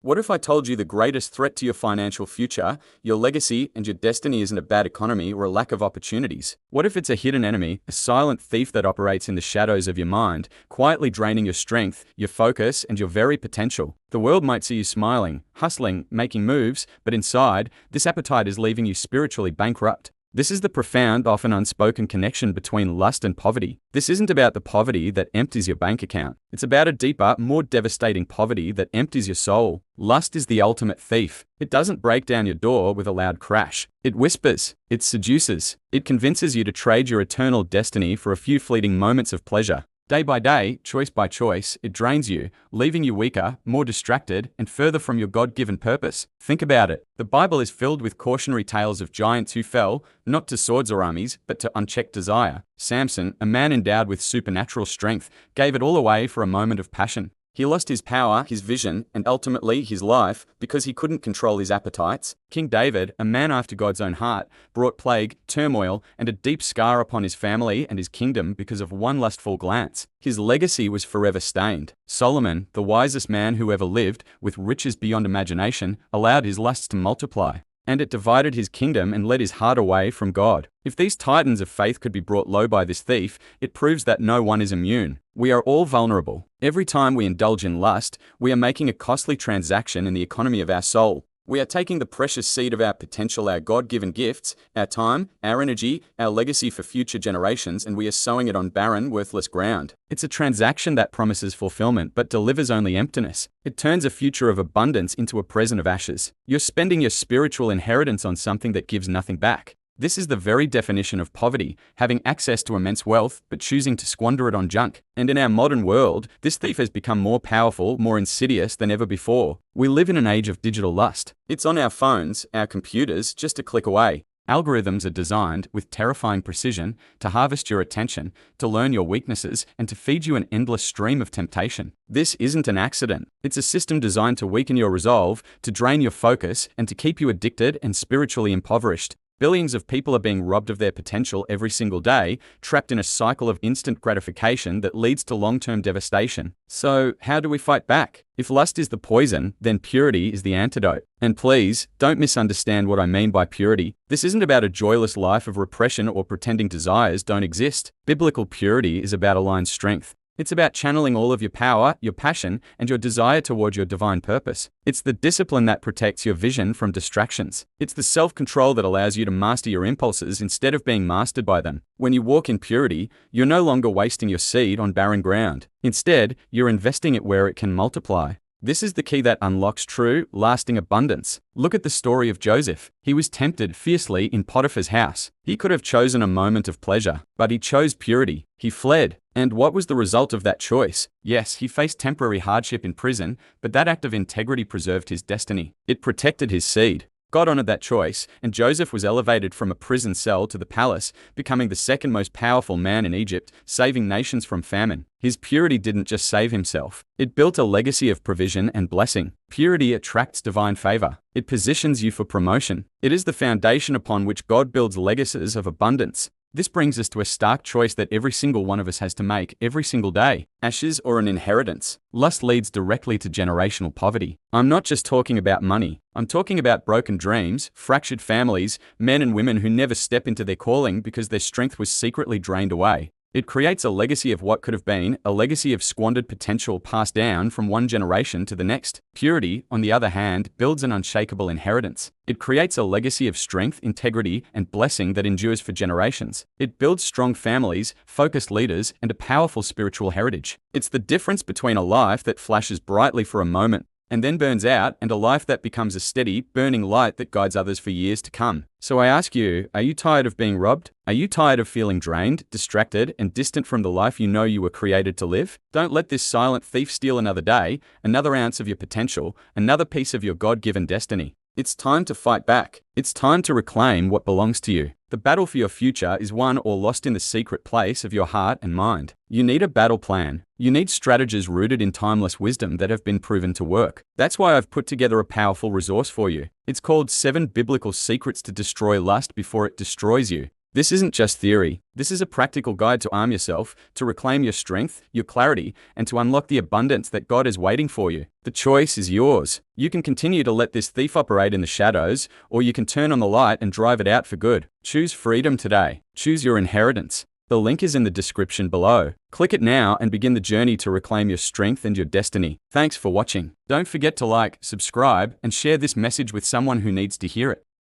What if I told you the greatest threat to your financial future, your legacy, and your destiny isn't a bad economy or a lack of opportunities? What if it's a hidden enemy, a silent thief that operates in the shadows of your mind, quietly draining your strength, your focus, and your very potential? The world might see you smiling, hustling, making moves, but inside, this appetite is leaving you spiritually bankrupt. This is the profound, often unspoken connection between lust and poverty. This isn't about the poverty that empties your bank account. It's about a deeper, more devastating poverty that empties your soul. Lust is the ultimate thief. It doesn't break down your door with a loud crash. It whispers. It seduces. It convinces you to trade your eternal destiny for a few fleeting moments of pleasure. Day by day, choice by choice, it drains you, leaving you weaker, more distracted, and further from your God-given purpose. Think about it. The Bible is filled with cautionary tales of giants who fell, not to swords or armies, but to unchecked desire. Samson, a man endowed with supernatural strength, gave it all away for a moment of passion. He lost his power, his vision, and ultimately his life because he couldn't control his appetites. King David, a man after God's own heart, brought plague, turmoil, and a deep scar upon his family and his kingdom because of one lustful glance. His legacy was forever stained. Solomon, the wisest man who ever lived, with riches beyond imagination, allowed his lusts to multiply. And it divided his kingdom and led his heart away from God. If these titans of faith could be brought low by this thief, it proves that no one is immune. We are all vulnerable. Every time we indulge in lust, we are making a costly transaction in the economy of our soul. We are taking the precious seed of our potential, our God-given gifts, our time, our energy, our legacy for future generations, and we are sowing it on barren, worthless ground. It's a transaction that promises fulfillment but delivers only emptiness. It turns a future of abundance into a present of ashes. You're spending your spiritual inheritance on something that gives nothing back. This is the very definition of poverty, having access to immense wealth, but choosing to squander it on junk. And in our modern world, this thief has become more powerful, more insidious than ever before. We live in an age of digital lust. It's on our phones, our computers, just a click away. Algorithms are designed, with terrifying precision, to harvest your attention, to learn your weaknesses, and to feed you an endless stream of temptation. This isn't an accident. It's a system designed to weaken your resolve, to drain your focus, and to keep you addicted and spiritually impoverished. Billions of people are being robbed of their potential every single day, trapped in a cycle of instant gratification that leads to long-term devastation. So, how do we fight back? If lust is the poison, then purity is the antidote. And please, don't misunderstand what I mean by purity. This isn't about a joyless life of repression or pretending desires don't exist. Biblical purity is about aligned strength. It's about channeling all of your power, your passion, and your desire toward your divine purpose. It's the discipline that protects your vision from distractions. It's the self-control that allows you to master your impulses instead of being mastered by them. When you walk in purity, you're no longer wasting your seed on barren ground. Instead, you're investing it where it can multiply. This is the key that unlocks true, lasting abundance. Look at the story of Joseph. He was tempted fiercely in Potiphar's house. He could have chosen a moment of pleasure, but he chose purity. He fled. And what was the result of that choice? Yes, he faced temporary hardship in prison, but that act of integrity preserved his destiny. It protected his seed. God honored that choice, and Joseph was elevated from a prison cell to the palace, becoming the second most powerful man in Egypt, saving nations from famine. His purity didn't just save himself. It built a legacy of provision and blessing. Purity attracts divine favor. It positions you for promotion. It is the foundation upon which God builds legacies of abundance. This brings us to a stark choice that every single one of us has to make every single day: ashes or an inheritance. Lust leads directly to generational poverty. I'm not just talking about money. I'm talking about broken dreams, fractured families, men and women who never step into their calling because their strength was secretly drained away. It creates a legacy of what could have been, a legacy of squandered potential passed down from one generation to the next. Purity, on the other hand, builds an unshakable inheritance. It creates a legacy of strength, integrity, and blessing that endures for generations. It builds strong families, focused leaders, and a powerful spiritual heritage. It's the difference between a life that flashes brightly for a moment and then burns out, and a life that becomes a steady, burning light that guides others for years to come. So I ask you, are you tired of being robbed? Are you tired of feeling drained, distracted, and distant from the life you know you were created to live? Don't let this silent thief steal another day, another ounce of your potential, another piece of your God-given destiny. It's time to fight back. It's time to reclaim what belongs to you. The battle for your future is won or lost in the secret place of your heart and mind. You need a battle plan. You need strategies rooted in timeless wisdom that have been proven to work. That's why I've put together a powerful resource for you. It's called 7 Biblical Secrets to Destroy Lust Before It Destroys You. This isn't just theory. This is a practical guide to arm yourself, to reclaim your strength, your clarity, and to unlock the abundance that God is waiting for you. The choice is yours. You can continue to let this thief operate in the shadows, or you can turn on the light and drive it out for good. Choose freedom today. Choose your inheritance. The link is in the description below. Click it now and begin the journey to reclaim your strength and your destiny. Thanks for watching. Don't forget to like, subscribe, and share this message with someone who needs to hear it.